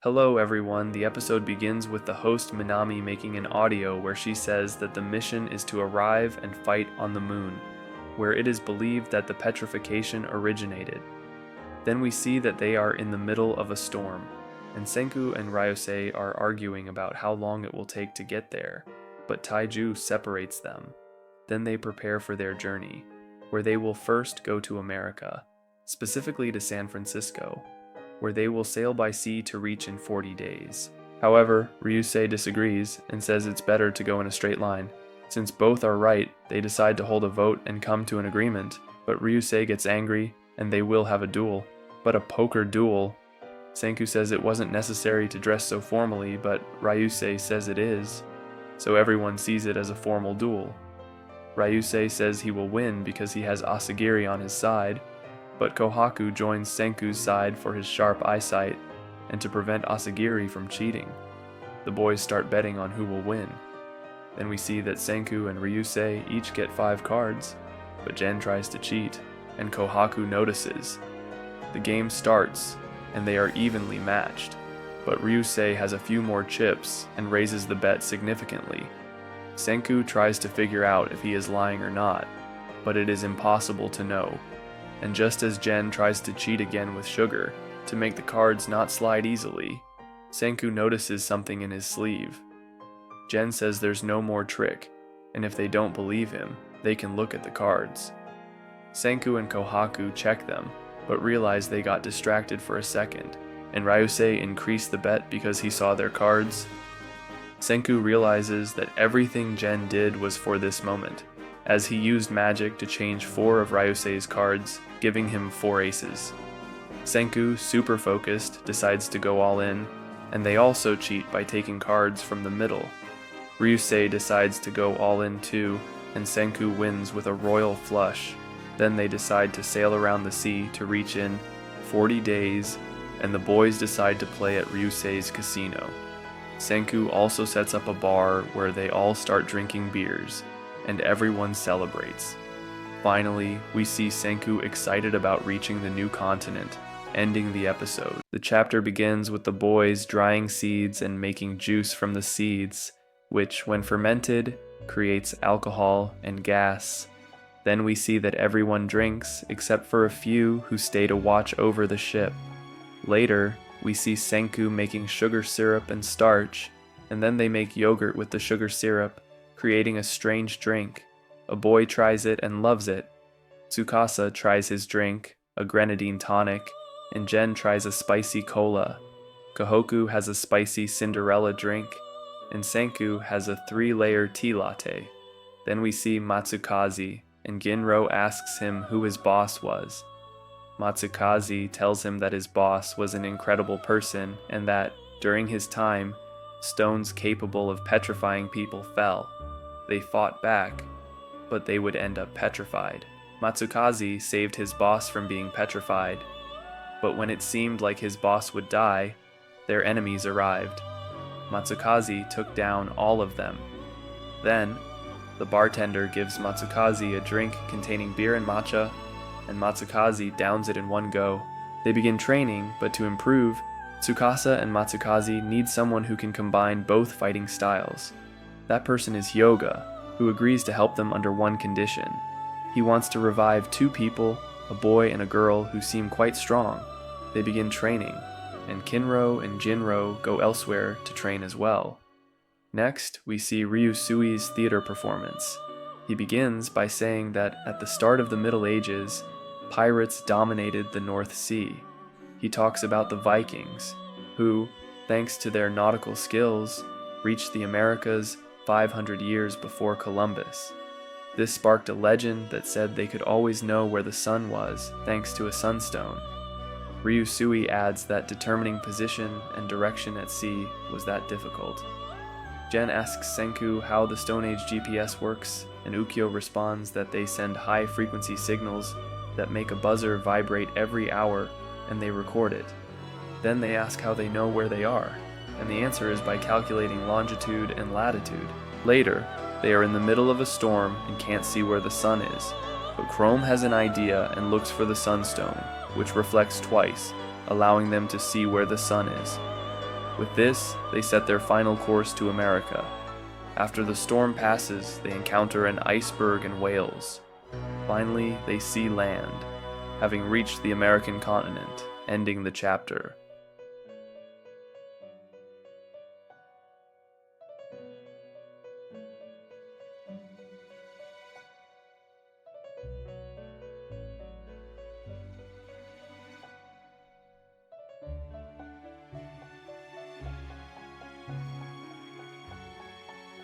Hello everyone, the episode begins with the host Minami making an audio where she says that the mission is to arrive and fight on the moon, where it is believed that the petrification originated. Then we see that they are in the middle of a storm, and Senku and Ryusei are arguing about how long it will take to get there, but Taiju separates them. Then they prepare for their journey, where they will first go to America, specifically to San Francisco, where they will sail by sea to reach in 40 days. However, Ryusei disagrees and says it's better to go in a straight line. Since both are right, they decide to hold a vote and come to an agreement, but Ryusei gets angry and they will have a duel. But a poker duel? Senku says it wasn't necessary to dress so formally, but Ryusei says it is, so everyone sees it as a formal duel. Ryusei says he will win because he has Asagiri on his side, but Kohaku joins Senku's side for his sharp eyesight and to prevent Asagiri from cheating. The boys start betting on who will win. Then we see that Senku and Ryusei each get 5 cards, but Gen tries to cheat, and Kohaku notices. The game starts, and they are evenly matched, but Ryusei has a few more chips and raises the bet significantly. Senku tries to figure out if he is lying or not, but it is impossible to know. And just as Gen tries to cheat again with sugar, to make the cards not slide easily, Senku notices something in his sleeve. Gen says there's no more trick, and if they don't believe him, they can look at the cards. Senku and Kohaku check them, but realize they got distracted for a second, and Ryusei increased the bet because he saw their cards. Senku realizes that everything Gen did was for this moment, as he used magic to change 4 of Ryusei's cards, giving him 4 aces. Senku, super focused, decides to go all in, and they also cheat by taking cards from the middle. Ryusei decides to go all in too, and Senku wins with a royal flush. Then they decide to sail around the sea to reach in 40 days, and the boys decide to play at Ryusei's casino. Senku also sets up a bar where they all start drinking beers, and everyone celebrates. Finally, we see Senku excited about reaching the new continent, ending the episode. The chapter begins with the boys drying seeds and making juice from the seeds, which, when fermented, creates alcohol and gas. Then we see that everyone drinks, except for a few who stay to watch over the ship. Later, we see Senku making sugar syrup and starch, and then they make yogurt with the sugar syrup, creating a strange drink. A boy tries it and loves it. Tsukasa tries his drink, a grenadine tonic, and Gen tries a spicy cola. Kohaku has a spicy Cinderella drink, and Senku has a 3-layer tea latte. Then we see Matsukaze, and Ginro asks him who his boss was. Matsukaze tells him that his boss was an incredible person and that, during his time, stones capable of petrifying people fell. They fought back, but they would end up petrified. Matsukaze saved his boss from being petrified, but when it seemed like his boss would die, their enemies arrived. Matsukaze took down all of them. Then, the bartender gives Matsukaze a drink containing beer and matcha, and Matsukaze downs it in one go. They begin training, but to improve, Tsukasa and Matsukaze need someone who can combine both fighting styles. That person is Yoga, who agrees to help them under one condition. He wants to revive 2 people, a boy and a girl who seem quite strong. They begin training, and Kinro and Jinro go elsewhere to train as well. Next, we see Ryusui's theater performance. He begins by saying that at the start of the Middle Ages, pirates dominated the North Sea. He talks about the Vikings, who, thanks to their nautical skills, reached the Americas 500 years before Columbus. This sparked a legend that said they could always know where the sun was thanks to a sunstone. Ryusui adds that determining position and direction at sea was that difficult. Gen asks Senku how the Stone Age GPS works, and Ukyo responds that they send high-frequency signals that make a buzzer vibrate every hour, and they record it. Then they ask how they know where they are, and the answer is by calculating longitude and latitude. Later, they are in the middle of a storm and can't see where the sun is, but Chrome has an idea and looks for the sunstone, which reflects twice, allowing them to see where the sun is. With this, they set their final course to America. After the storm passes, they encounter an iceberg in Wales. Finally, they see land, having reached the American continent, ending the chapter.